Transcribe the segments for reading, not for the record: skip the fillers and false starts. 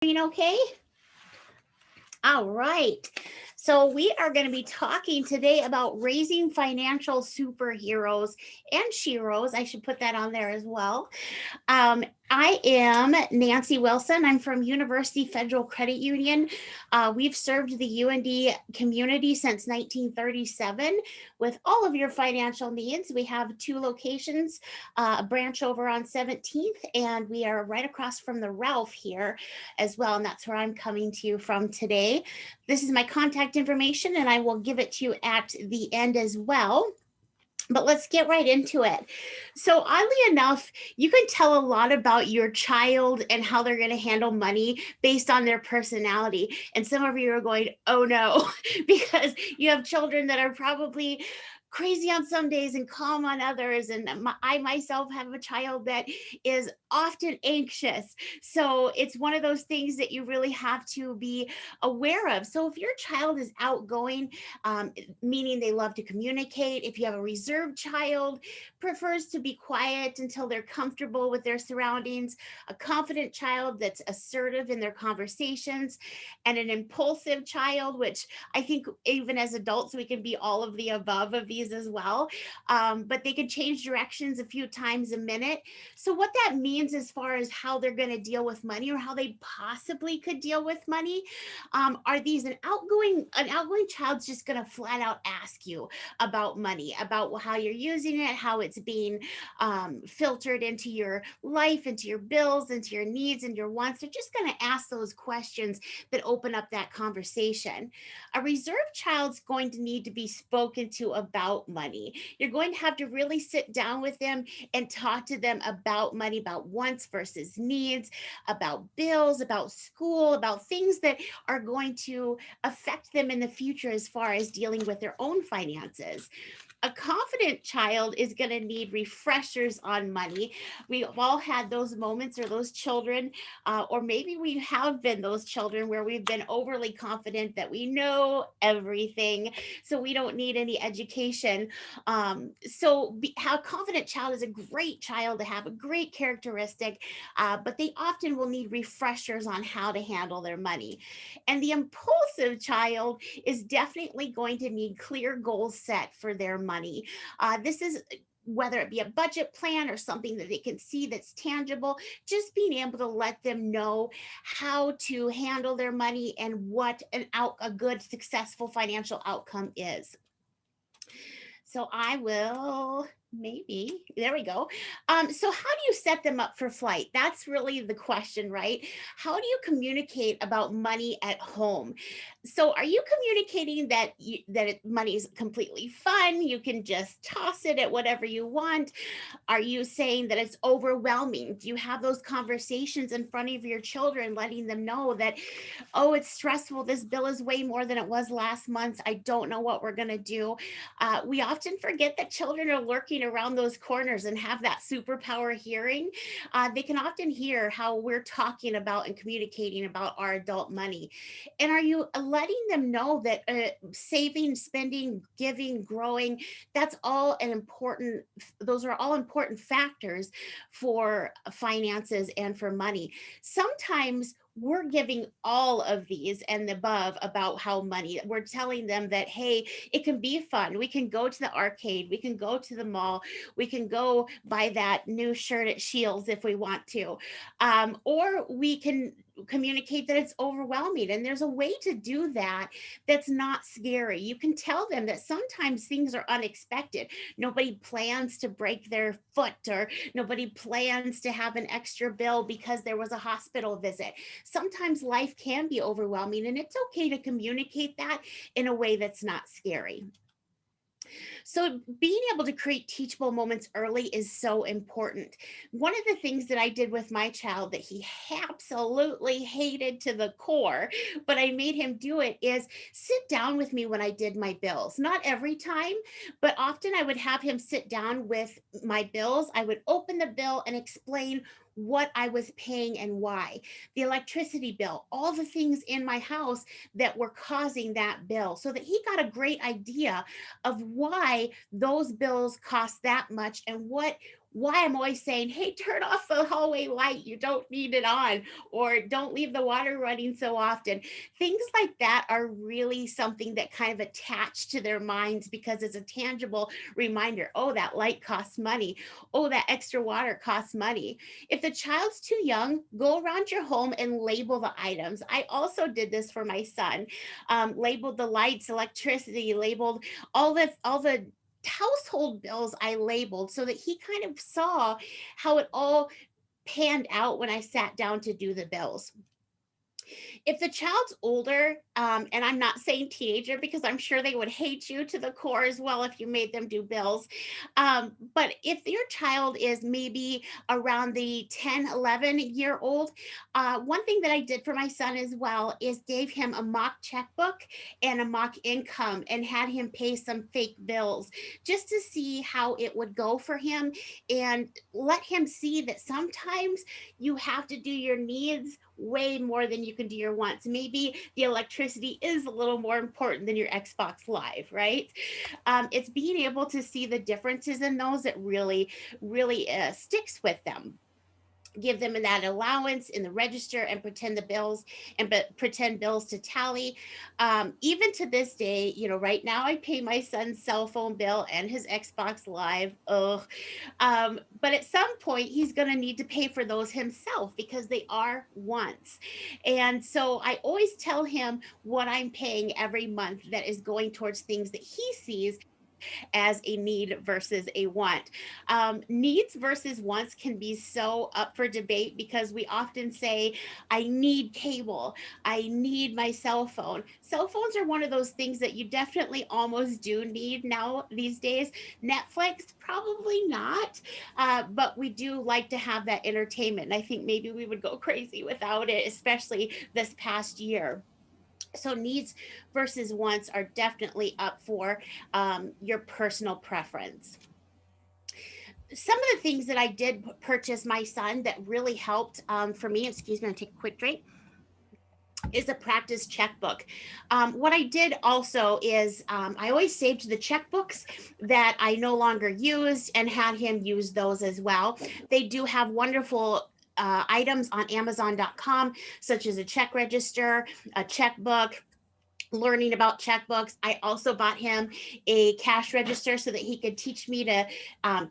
Okay? All right. So, we are going to be talking today about raising financial superheroes and sheroes. I should put that on there as well. I am Nancy Wilson. I'm from University Federal Credit Union. We've served the UND community since 1937 with all of your financial needs. We have two locations, a branch over on 17th, and we are right across from the Ralph here as well. And that's where I'm coming to you from today. This is my contact information, and I will give it to you at the end as well. But let's get right into it. So, oddly enough, you can tell a lot about your child and how they're going to handle money based on their personality. And some of you are going, oh no, because you have children that are probably crazy on some days and calm on others. And I myself have a child that is often anxious. So it's one of those things that you really have to be aware of. So if your child is outgoing, meaning they love to communicate, if you have a reserved child, prefers to be quiet until they're comfortable with their surroundings, a confident child that's assertive in their conversations, and an impulsive child, which I think even as adults, we can be all of the above of these as well. But they could change directions a few times a minute. So, what that means as far as how they're going to deal with money or how they possibly could deal with money, are these an outgoing child's just going to flat out ask you about money, about how you're using it, how it's being filtered into your life, into your bills, into your needs and your wants. They're just going to ask those questions that open up that conversation. A reserved child's going to need to be spoken to about money. You're going to have to really sit down with them and talk to them about money, about wants versus needs, about bills, about school, about things that are going to affect them in the future as far as dealing with their own finances. A confident child is going to need refreshers on money. We've all had those moments or those children, or maybe we have been those children where we've been overly confident that we know everything, so we don't need any education. How confident child is a great child to have, a great characteristic, but they often will need refreshers on how to handle their money. And the impulsive child is definitely going to need clear goals set for their money. This is whether it be a budget plan or something that they can see that's tangible, just being able to let them know how to handle their money and what a good, successful financial outcome is. So I will maybe there we go. So how do you set them up for flight? That's really the question, right? How do you communicate about money at home? So are you communicating that money is completely fun, you can just toss it at whatever you want? Are you saying that it's overwhelming? Do you have those conversations in front of your children, letting them know that, oh, it's stressful, this bill is way more than it was last month, I don't know what we're going to do? We often forget that children are lurking around those corners and have that superpower hearing. They can often hear how we're talking about and communicating about our adult money. And are you letting them know that saving, spending, giving, growing, those are all important factors for finances and for money. Sometimes we're giving all of these and the above about how money, we're telling them that, hey, it can be fun. We can go to the arcade. We can go to the mall. We can go buy that new shirt at Shields if we want to. Or we can communicate that it's overwhelming. And there's a way to do that that's not scary. You can tell them that sometimes things are unexpected. Nobody plans to break their foot, or nobody plans to have an extra bill because there was a hospital visit. Sometimes life can be overwhelming, and it's okay to communicate that in a way that's not scary. So, being able to create teachable moments early is so important. One of the things that I did with my child that he absolutely hated to the core, but I made him do it, is sit down with me when I did my bills. Not every time, but often I would have him sit down with my bills. I would open the bill and explain what I was paying and why. The electricity bill, all the things in my house that were causing that bill, so that he got a great idea of why those bills cost that much and why I'm always saying, hey, turn off the hallway light. You don't need it on, or don't leave the water running so often. Things like that are really something that kind of attach to their minds because it's a tangible reminder. Oh, that light costs money. Oh, that extra water costs money. If the child's too young, go around your home and label the items. I also did this for my son. Labeled the lights, electricity, labeled all the household bills. I labeled so that he kind of saw how it all panned out when I sat down to do the bills. If the child's older, and I'm not saying teenager because I'm sure they would hate you to the core as well if you made them do bills. But if your child is maybe around the 10, 11-year old, one thing that I did for my son as well is gave him a mock checkbook and a mock income and had him pay some fake bills just to see how it would go for him, and let him see that sometimes you have to do your needs way more than you can do your wants. Maybe the electricity is a little more important than your Xbox Live, right? It's being able to see the differences in those that really sticks with them. Give them that allowance in the register and pretend the bills and pretend bills to tally. Even to this day, right now I pay my son's cell phone bill and his Xbox Live. Ugh. But at some point, he's going to need to pay for those himself because they are wants. And so I always tell him what I'm paying every month that is going towards things that he sees as a need versus a want. Needs versus wants can be so up for debate because we often say, I need cable, I need my cell phone. Cell phones are one of those things that you definitely almost do need now these days. Netflix, probably not, but we do like to have that entertainment. And I think maybe we would go crazy without it, especially this past year. So needs versus wants are definitely up for your personal preference. Some of the things that I did purchase my son that really helped for me, excuse me, I'll take a quick drink, is a practice checkbook. What I did also is I always saved the checkbooks that I no longer used and had him use those as well. They do have wonderful items on Amazon.com, such as a check register, a checkbook, learning about checkbooks. I also bought him a cash register so that he could teach me to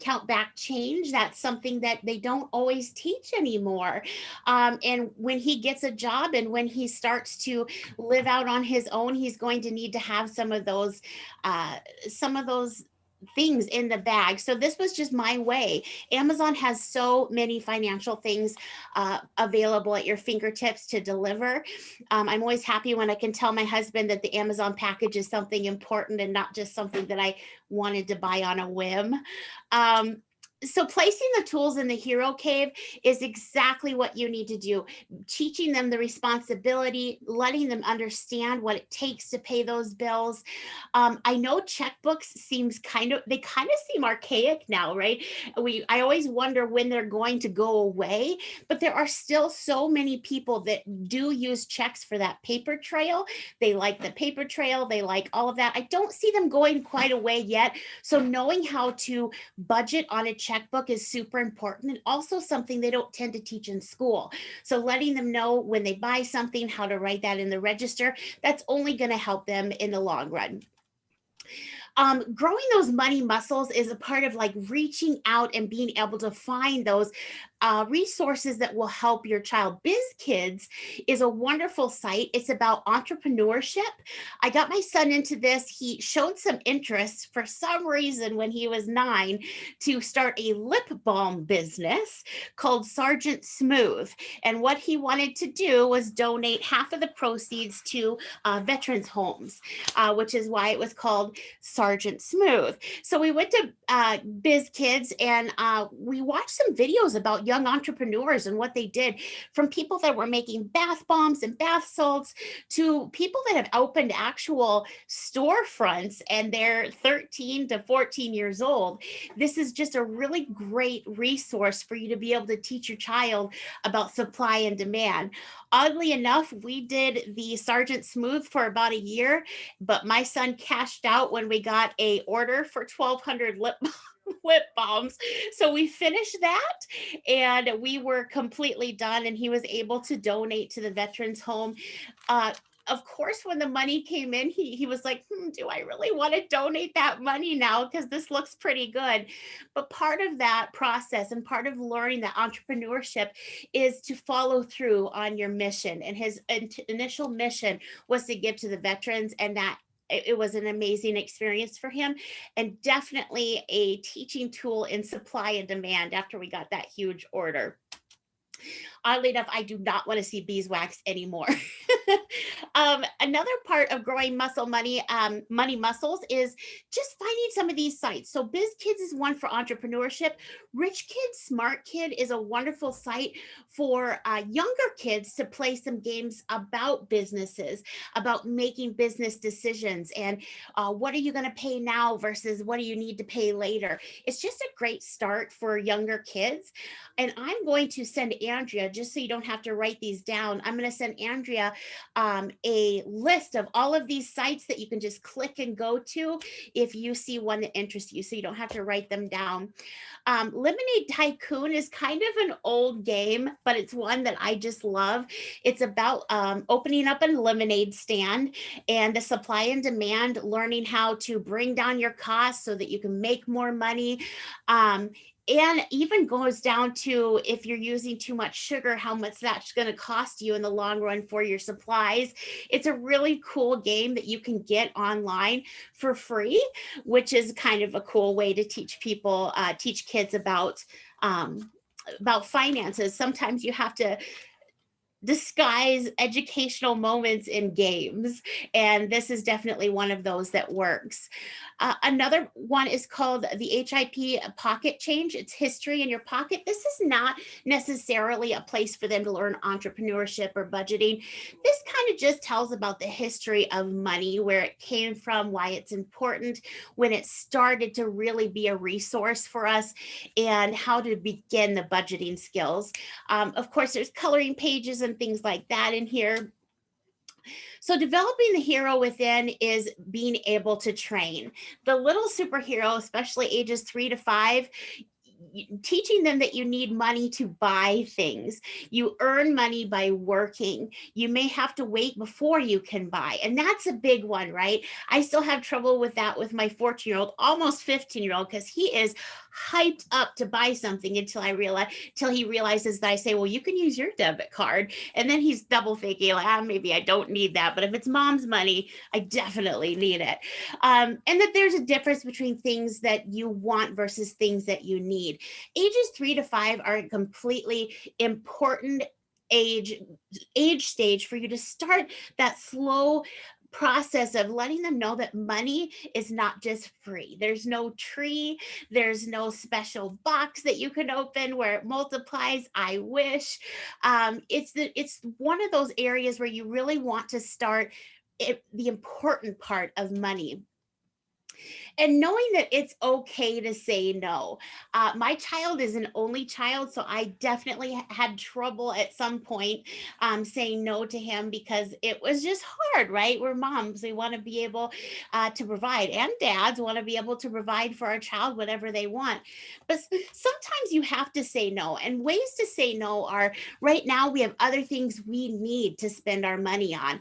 count back change. That's something that they don't always teach anymore. And when he gets a job and when he starts to live out on his own, he's going to need to have uh, some of those things in the bag. So this was just my way. Amazon has so many financial things available at your fingertips to deliver. I'm always happy when I can tell my husband that the Amazon package is something important and not just something that I wanted to buy on a whim. So placing the tools in the hero cave is exactly what you need to do. Teaching them the responsibility, letting them understand what it takes to pay those bills. I know checkbooks they kind of seem archaic now, right? I always wonder when they're going to go away, but there are still so many people that do use checks for that paper trail. They like the paper trail, they like all of that. I don't see them going quite away yet. So knowing how to budget on a checkbook is super important, and also something they don't tend to teach in school. So letting them know when they buy something, how to write that in the register, that's only going to help them in the long run. Growing those money muscles is a part of like reaching out and being able to find those resources that will help your child. Biz Kids is a wonderful site. It's about entrepreneurship. I got my son into this. He showed some interest for some reason when he was 9 to start a lip balm business called Sergeant Smooth. And what he wanted to do was donate half of the proceeds to veterans homes, which is why it was called Sergeant Smooth. So we went to Biz Kids and we watched some videos about young entrepreneurs and what they did, from people that were making bath bombs and bath salts to people that have opened actual storefronts and they're 13 to 14 years old. This is just a really great resource for you to be able to teach your child about supply and demand. Oddly enough, we did the Sergeant Smooth for about a year, but my son cashed out when we got a order for 1,200 lip balms. lip balms. So we finished that and we were completely done. And he was able to donate to the veterans home. Uh, of course, when the money came in, he was like, do I really want to donate that money now? Because this looks pretty good. But part of that process and part of learning that entrepreneurship is to follow through on your mission. And his initial mission was to give to the veterans, and that it was an amazing experience for him, and definitely a teaching tool in supply and demand after we got that huge order. Oddly enough, I do not want to see beeswax anymore. Another part of growing money muscles is just finding some of these sites. So BizKids is one for entrepreneurship. Rich Kid, Smart Kid is a wonderful site for younger kids to play some games about businesses, about making business decisions, and what are you going to pay now versus what do you need to pay later. It's just a great start for younger kids. And I'm going to send Andrea, just so you don't have to write these down, I'm going to send Andrea a list of all of these sites that you can just click and go to if you see one that interests you, so you don't have to write them down. Lemonade Tycoon is kind of an old game, but it's one that I just love. It's about opening up a lemonade stand and the supply and demand, learning how to bring down your costs so that you can make more money. And even goes down to, if you're using too much sugar, how much that's going to cost you in the long run for your supplies. It's a really cool game that you can get online for free, which is kind of a cool way to teach people, teach kids about finances. Sometimes you have to disguise educational moments in games, and this is definitely one of those that works. Another one is called the HIP Pocket Change. It's history in your pocket. This is not necessarily a place for them to learn entrepreneurship or budgeting. This kind of just tells about the history of money, where it came from, why it's important, when it started to really be a resource for us, and how to begin the budgeting skills. Of course, there's coloring pages and things like that in here. So, developing the hero within is being able to train. The little superhero, especially ages 3 to 5, teaching them that you need money to buy things. You earn money by working. You may have to wait before you can buy. And that's a big one, right? I still have trouble with that with my 14-year-old, almost 15-year-old, because he is hyped up to buy something till he realizes that I say, well, you can use your debit card. And then he's double faking, like, maybe I don't need that. But if it's mom's money, I definitely need it. And that there's a difference between things that you want versus things that you need. Ages 3 to 5 are a completely important age stage for you to start that slow process of letting them know that money is not just free. There's no tree, there's no special box that you can open where it multiplies. I wish. It's one of those areas where you really want to start the important part of money, and knowing that it's okay to say no. My child is an only child, so I definitely had trouble at some point saying no to him, because it was just hard, right? We're moms, we want to be able to provide, and dads want to be able to provide for our child whatever they want. But sometimes you have to say no, and ways to say no are, right now we have other things we need to spend our money on.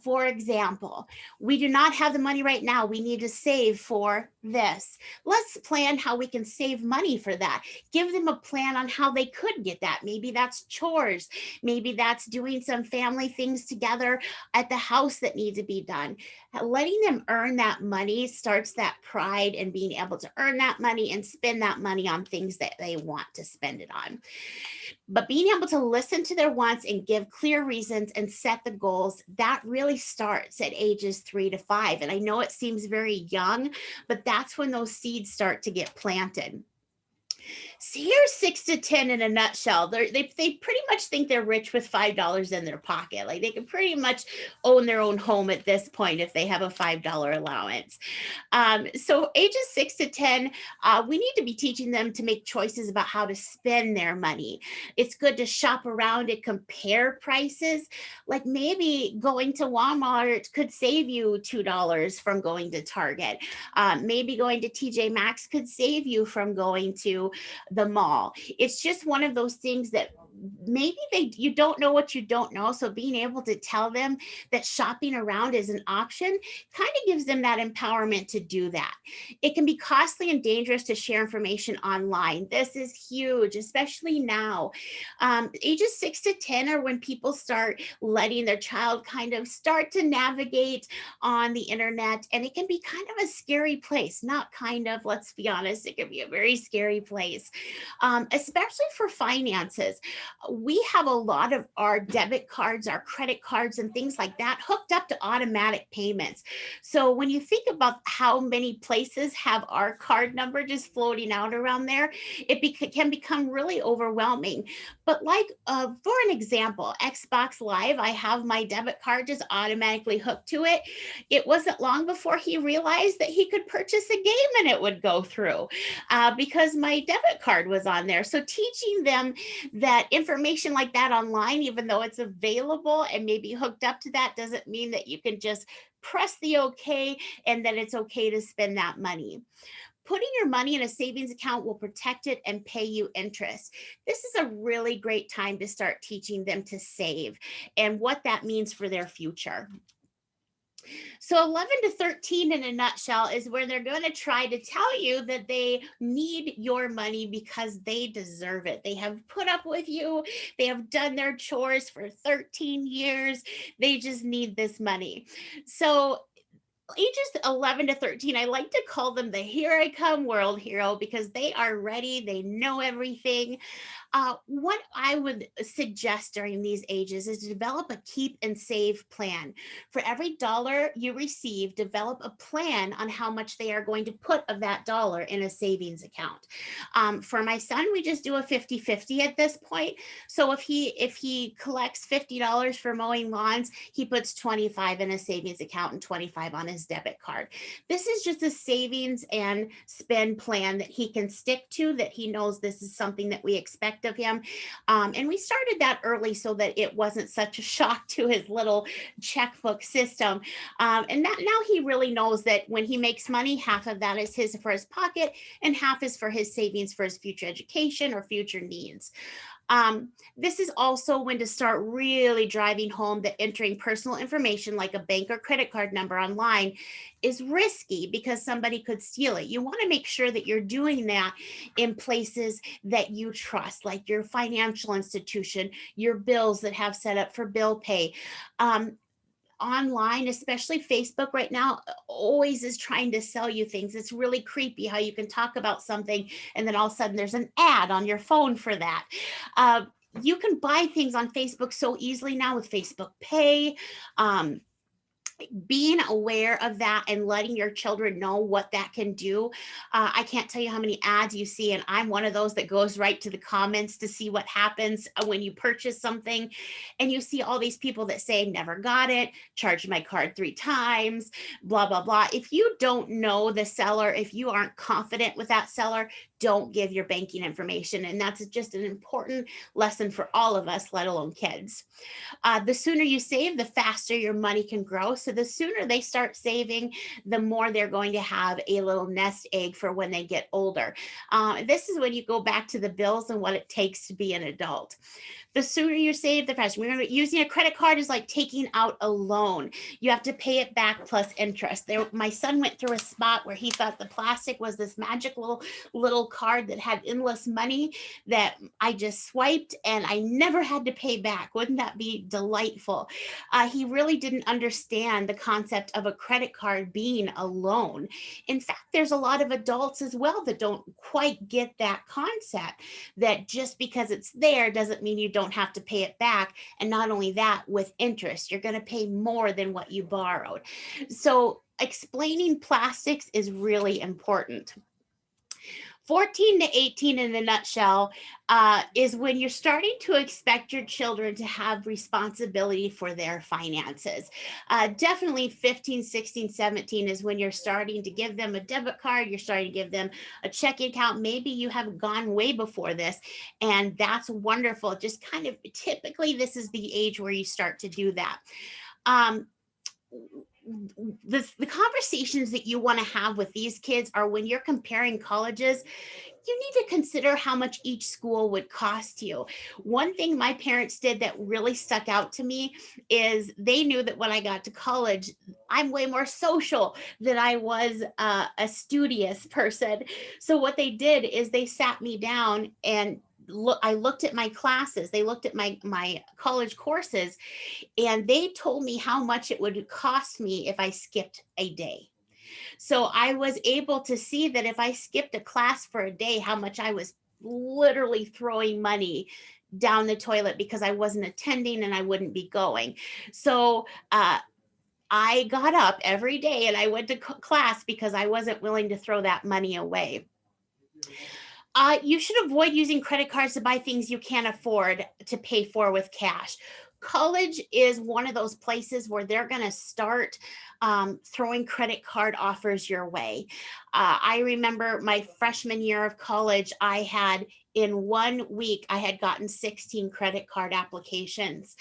For example, we do not have the money right now. We need to save for this. Let's plan how we can save money for that. Give them a plan on how they could get that. Maybe that's chores. Maybe that's doing some family things together at the house that need to be done. Letting them earn that money starts that pride in being able to earn that money and spend that money on things that they want to spend it on. But being able to listen to their wants and give clear reasons and set the goals, that really starts at ages 3 to 5. And I know it seems very young, but that's when those seeds start to get planted. So here's 6 to 10 in a nutshell. They pretty much think they're rich with $5 in their pocket. Like they can pretty much own their own home at this point if they have a $5 allowance. So ages 6 to 10, we need to be teaching them to make choices about how to spend their money. It's good to shop around and compare prices. Like maybe going to Walmart could save you $2 from going to Target. Maybe going to TJ Maxx could save you from going to the mall. It's just one of those things that maybe you don't know what you don't know. So being able to tell them that shopping around is an option kind of gives them that empowerment to do that. It can be costly and dangerous to share information online. This is huge, especially now. Ages 6 to 10 are when people start letting their child kind of start to navigate on the internet, and it can be kind of a scary place. Not kind of, let's be honest, it can be a very scary place, especially for finances. We have a lot of our debit cards, our credit cards, and things like that hooked up to automatic payments. So when you think about how many places have our card number just floating out around there, can become really overwhelming. But like for an example, Xbox Live, I have my debit card just automatically hooked to it. It wasn't long before he realized that he could purchase a game and it would go through because my debit card was on there. So teaching them that information like that online, even though it's available and maybe hooked up to that, doesn't mean that you can just press the okay and then it's okay to spend that money. Putting your money in a savings account will protect it and pay you interest. This is a really great time to start teaching them to save and what that means for their future. So 11 to 13 in a nutshell is where they're going to try to tell you that they need your money because they deserve it. They have put up with you. They have done their chores for 13 years. They just need this money. So ages 11 to 13, I like to call them the here I come world hero because they are ready. They know everything. What I would suggest during these ages is to develop a keep and save plan. For every dollar you receive, develop a plan on how much they are going to put of that dollar in a savings account. For my son, we just do a 50-50 at this point. So if he collects $50 for mowing lawns, he puts 25 in a savings account and 25 on his debit card. This is just a savings and spend plan that he can stick to, that he knows this is something that we expect of him. And we started that early so that it wasn't such a shock to his little checkbook system. And that now he really knows that when he makes money, half of that is his for his pocket and half is for his savings for his future education or future needs. This is also when to start really driving home that entering personal information like a bank or credit card number online is risky because somebody could steal it. You want to make sure that you're doing that in places that you trust, like your financial institution, your bills that have set up for bill pay. Online, especially Facebook right now, always is trying to sell you things. It's really creepy how you can talk about something and then all of a sudden there's an ad on your phone for that. Uh, you can buy things on Facebook so easily now with Facebook Pay. Um, Being aware of that and letting your children know what that can do. I can't tell you how many ads you see, and I'm one of those that goes right to the comments to see what happens when you purchase something. And you see all these people that say, never got it, charged my card 3 times, blah, blah, blah. If you don't know the seller, if you aren't confident with that seller, don't give your banking information. And that's just an important lesson for all of us, let alone kids. The sooner you save, the faster your money can grow. So the sooner they start saving, the more they're going to have a little nest egg for when they get older. This is when you go back to the bills and what it takes to be an adult. The sooner you save, the faster. Remember, using a credit card is like taking out a loan. You have to pay it back plus interest. My son went through a spot where he thought the plastic was this magic little card that had endless money that I just swiped and I never had to pay back. Wouldn't that be delightful? He really didn't understand the concept of a credit card being a loan. In fact, there's a lot of adults as well that don't quite get that concept, that just because it's there doesn't mean you don't have to pay it back. And not only that, with interest, you're going to pay more than what you borrowed. So explaining plastics is really important. 14 to 18 in the nutshell is when you're starting to expect your children to have responsibility for their finances. Definitely 15, 16, 17 is when you're starting to give them a debit card, you're starting to give them a checking account. Maybe you have gone way before this, and that's wonderful. Just kind of typically, this is the age where you start to do that. Um, the conversations that you want to have with these kids are when you're comparing colleges, you need to consider how much each school would cost you. One thing my parents did that really stuck out to me is they knew that when I got to college, I'm way more social than I was a studious person. So what they did is they sat me down and I looked at my classes. They looked at my college courses, and they told me how much it would cost me if I skipped a day. So I was able to see that if I skipped a class for a day, how much I was literally throwing money down the toilet because I wasn't attending and I wouldn't be going. So I got up every day and I went to class because I wasn't willing to throw that money away. You should avoid using credit cards to buy things you can't afford to pay for with cash. College is one of those places where they're going to start throwing credit card offers your way. I remember my freshman year of college, I had in 1 week, I had gotten 16 credit card applications.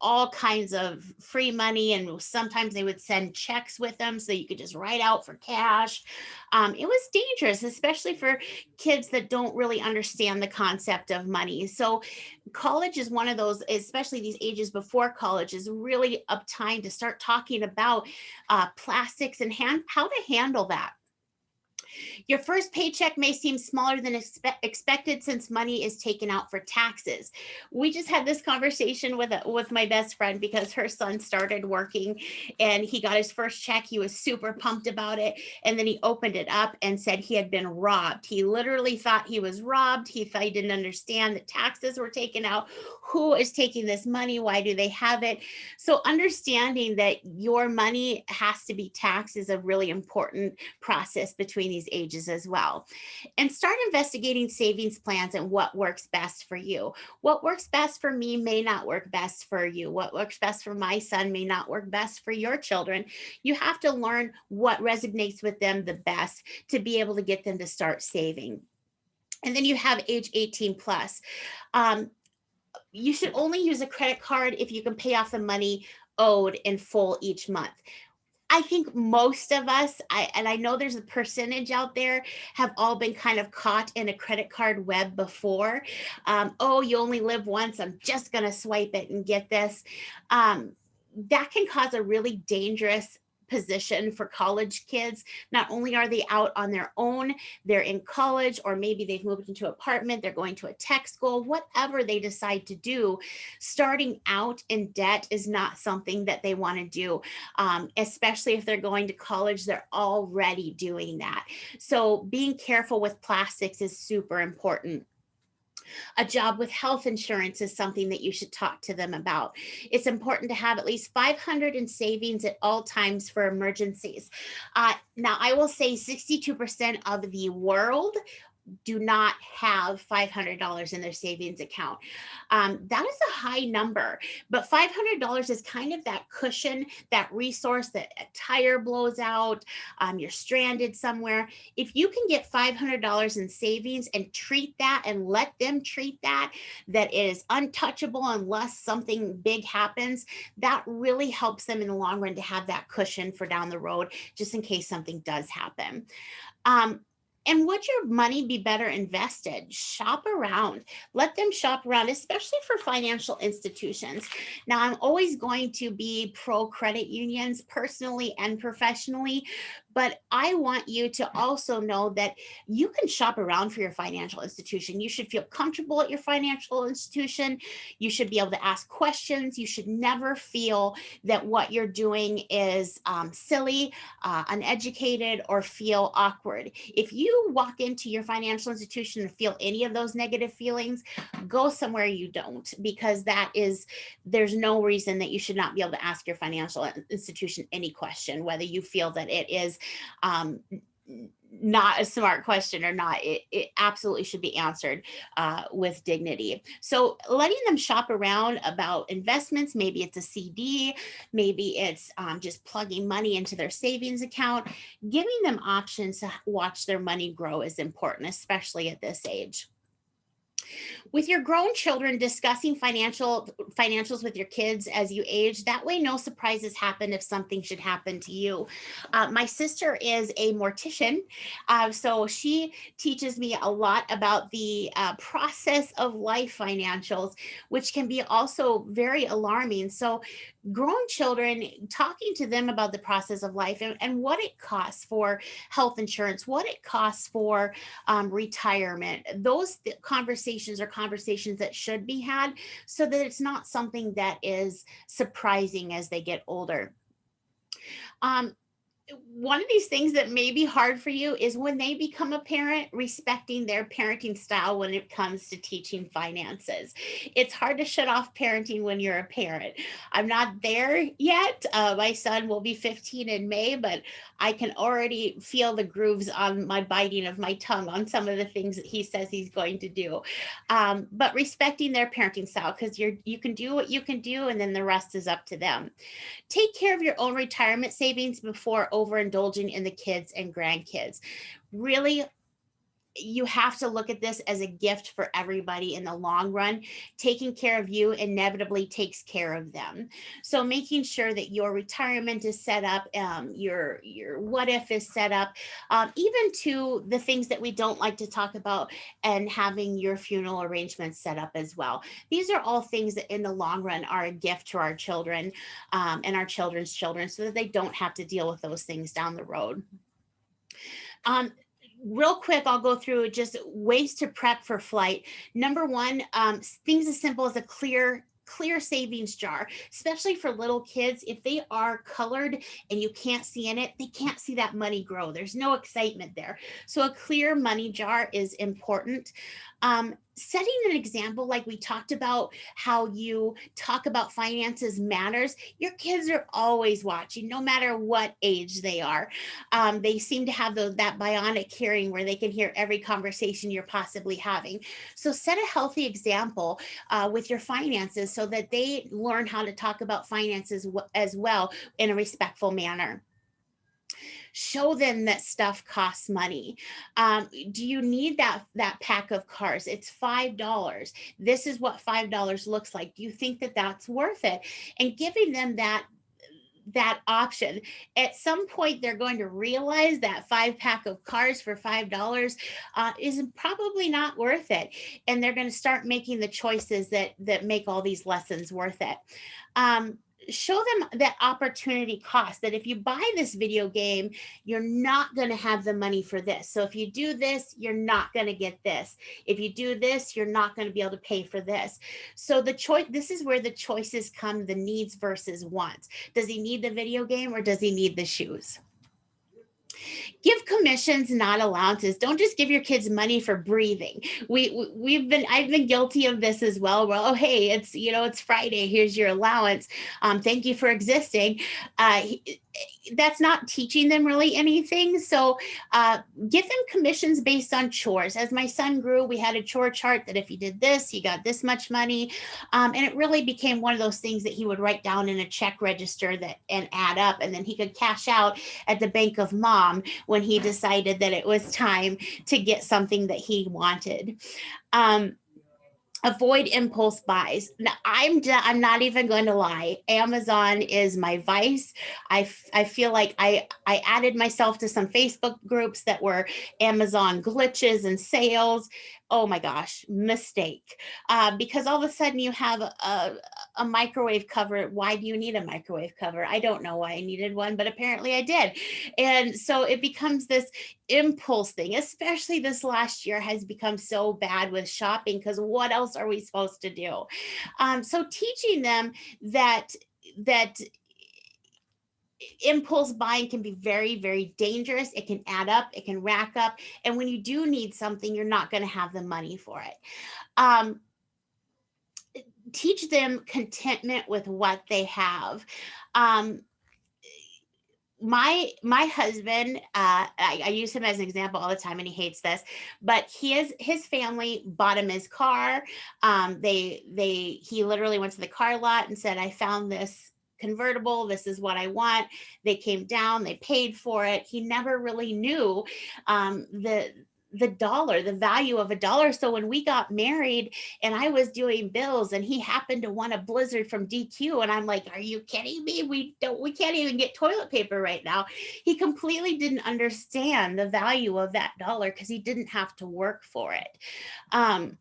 All kinds of free money, and sometimes they would send checks with them so you could just write out for cash. It was dangerous, especially for kids that don't really understand the concept of money. So college is one of those, especially these ages before college, is really up time to start talking about plastics and how to handle that. Your first paycheck may seem smaller than expected since money is taken out for taxes. We just had this conversation with my best friend because her son started working and he got his first check. He was super pumped about it. And then he opened it up and said he had been robbed. He literally thought he was robbed. He thought he didn't understand that taxes were taken out. Who is taking this money? Why do they have it? So understanding that your money has to be taxed is a really important process between these ages as well. And start investigating savings plans and what works best for you. What works best for me may not work best for you. What works best for my son may not work best for your children. You have to learn what resonates with them the best to be able to get them to start saving. And then you have age 18 plus. Um, you should only use a credit card if you can pay off the money owed in full each month. I think most of us, and I know there's a percentage out there, have all been kind of caught in a credit card web before. Oh, you only live once. I'm just going to swipe it and get this. That can cause a really dangerous position for college kids. Not only are they out on their own, they're in college, or maybe they've moved into an apartment, they're going to a tech school, whatever they decide to do, starting out in debt is not something that they want to do. Especially if they're going to college, they're already doing that. So being careful with plastics is super important. A job with health insurance is something that you should talk to them about. It's important to have at least 500 in savings at all times for emergencies. Now, I will say 62% of the world do not have $500 in their savings account. That is a high number, but $500 is kind of that cushion, that resource that a tire blows out, you're stranded somewhere. If you can get $500 in savings and treat that and let them treat that, that it is untouchable unless something big happens, that really helps them in the long run to have that cushion for down the road, just in case something does happen. Um, and would your money be better invested? Shop around. Let them shop around, especially for financial institutions. Now, I'm always going to be pro credit unions personally and professionally, but I want you to also know that you can shop around for your financial institution. You should feel comfortable at your financial institution. You should be able to ask questions. You should never feel that what you're doing is silly, uneducated, or feel awkward. If you walk into your financial institution and feel any of those negative feelings, go somewhere you don't, because there's no reason that you should not be able to ask your financial institution any question, whether you feel that it is not a smart question or not. It absolutely should be answered with dignity. So letting them shop around about investments, maybe it's a CD, maybe it's just plugging money into their savings account, giving them options to watch their money grow is important, especially at this age. With your grown children, discussing financials with your kids as you age, that way no surprises happen if something should happen to you. My sister is a mortician, so she teaches me a lot about the process of life financials, which can be also very alarming. So grown children, talking to them about the process of life and what it costs for health insurance, what it costs for retirement. Those conversations are conversations that should be had so that it's not something that is surprising as they get older. Um, One of these things that may be hard for you is when they become a parent, respecting their parenting style when it comes to teaching finances. It's hard to shut off parenting when you're a parent. I'm not there yet. My son will be 15 in May, but I can already feel the grooves on my biting of my tongue on some of the things that he says he's going to do. But respecting their parenting style, because you can do what you can do, and then the rest is up to them. Take care of your own retirement savings before overindulging in the kids and grandkids. Really, you have to look at this as a gift for everybody in the long run. Taking care of you inevitably takes care of them. So making sure that your retirement is set up, your what if is set up, even to the things that we don't like to talk about, and having your funeral arrangements set up as well. These are all things that in the long run are a gift to our children, and our children's children, so that they don't have to deal with those things down the road. Um, Real quick, I'll go through just ways to prep for flight. Number one, things as simple as a clear savings jar, especially for little kids. If they are colored and you can't see in it, they can't see that money grow. There's no excitement there. So a clear money jar is important. Setting an example, like we talked about, how you talk about finances matters. Your kids are always watching, no matter what age they are. They seem to have that bionic hearing where they can hear every conversation you're possibly having. So set a healthy example with your finances so that they learn how to talk about finances as well in a respectful manner. Show them that stuff costs money. Do you need that pack of cars? It's $5. This is what $5 looks like. Do you think that that's worth it? And giving them that option. At some point, they're going to realize that 5 pack of cars for $5 is probably not worth it, and they're going to start making the choices that make all these lessons worth it. Show them that opportunity cost, that if you buy this video game, you're not going to have the money for this. So if you do this, you're not going to get this. If you do this, you're not going to be able to pay for this. So this is where the choices come, the needs versus wants. Does he need the video game or does he need the shoes? Give commissions, not allowances. Don't just give your kids money for breathing. I've been guilty of this as well. Well, oh, hey, it's Friday. Here's your allowance. Thank you for existing. That's not teaching them really anything. So give them commissions based on chores. As my son grew, we had a chore chart that if he did this, he got this much money. And it really became one of those things that he would write down in a check register and add up, and then he could cash out at the bank of mom when he decided that it was time to get something that he wanted. Avoid impulse buys. Now, I'm not even going to lie. Amazon is my vice. I feel like I added myself to some Facebook groups that were Amazon glitches and sales. Oh my gosh, mistake. Because all of a sudden you have a microwave cover. Why do you need a microwave cover? I don't know why I needed one, but apparently I did. And so it becomes this impulse thing, especially this last year has become so bad with shopping, because what else are we supposed to do? So teaching them that impulse buying can be very, very dangerous. It can add up, it can rack up. And when you do need something, you're not going to have the money for it. Teach them contentment with what they have. my husband, I use him as an example all the time, and he hates this, but his family bought him his car. He literally went to the car lot and said, I found this convertible, this is what I want. They came down, they paid for it. He never really knew the value of a dollar. So when we got married and I was doing bills and he happened to want a blizzard from DQ, and I'm like, are you kidding me? We can't even get toilet paper right now. He completely didn't understand the value of that dollar because he didn't have to work for it.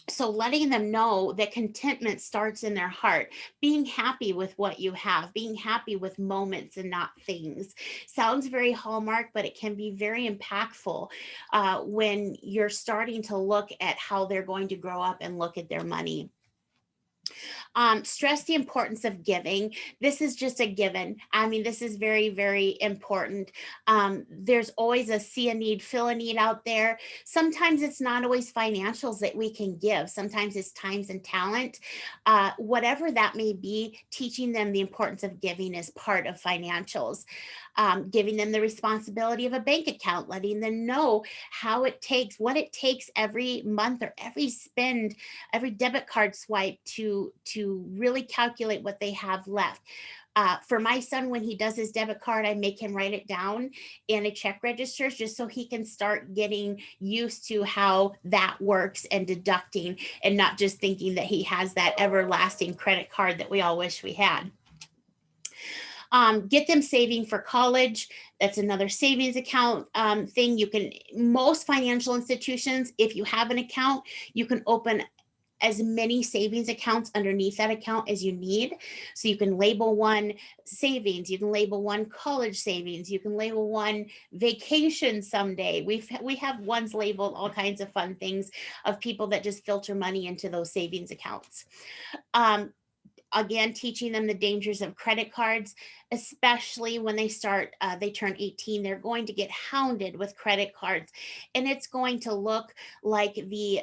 So letting them know that contentment starts in their heart, being happy with what you have, being happy with moments and not things, sounds very Hallmark, but it can be very impactful when you're starting to look at how they're going to grow up and look at their money. Stress the importance of giving. This is just a given. I mean, this is very, very important. There's always a see a need, fill a need out there. Sometimes it's not always financials that we can give. Sometimes it's times and talent. Whatever that may be, teaching them the importance of giving is part of financials. Giving them the responsibility of a bank account, letting them know what it takes every month or every spend, every debit card swipe to really calculate what they have left. For my son, when he does his debit card, I make him write it down in a check register just so he can start getting used to how that works and deducting, and not just thinking that he has that everlasting credit card that we all wish we had. Get them saving for college. That's another savings account thing. Most financial institutions, if you have an account, you can open as many savings accounts underneath that account as you need. So you can label one savings, you can label one college savings, you can label one vacation someday. We have ones labeled all kinds of fun things of people that just filter money into those savings accounts. Again, teaching them the dangers of credit cards, especially when they turn 18. They're going to get hounded with credit cards, and it's going to look like the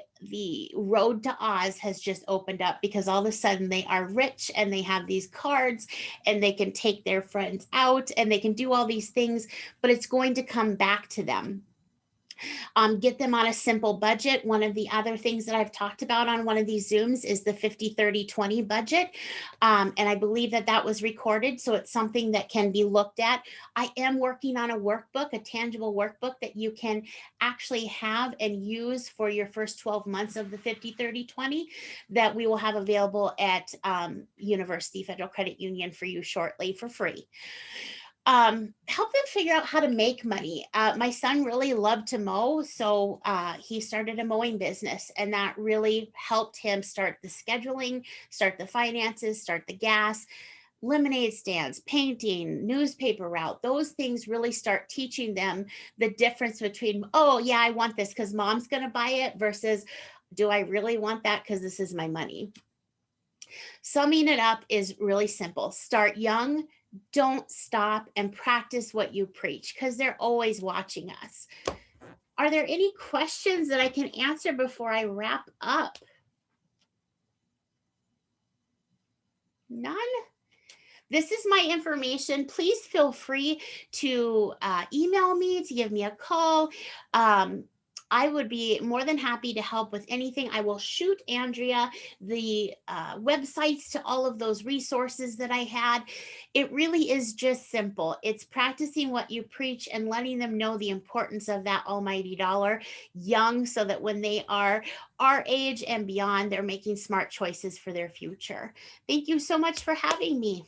road to Oz has just opened up, because all of a sudden they are rich and they have these cards and they can take their friends out and they can do all these things, but it's going to come back to them. Get them on a simple budget. One of the other things that I've talked about on one of these Zooms is the 50-30-20 budget. And I believe that was recorded. So it's something that can be looked at. I am working on a workbook, a tangible workbook that you can actually have and use for your first 12 months of the 50-30-20 that we will have available at University Federal Credit Union for you shortly for free. Help them figure out how to make money. My son really loved to mow, so he started a mowing business, and that really helped him start the scheduling, start the finances, start the gas, lemonade stands, painting, newspaper route. Those things really start teaching them the difference between, oh yeah, I want this because mom's going to buy it, versus, do I really want that because this is my money? Summing it up is really simple. Start young, don't stop, and practice what you preach, because they're always watching us. Are there any questions that I can answer before I wrap up? None? This is my information. Please feel free to email me, to give me a call. I would be more than happy to help with anything. I will shoot Andrea the websites to all of those resources that I had. It really is just simple. It's practicing what you preach and letting them know the importance of that almighty dollar young, so that when they are our age and beyond, they're making smart choices for their future. Thank you so much for having me.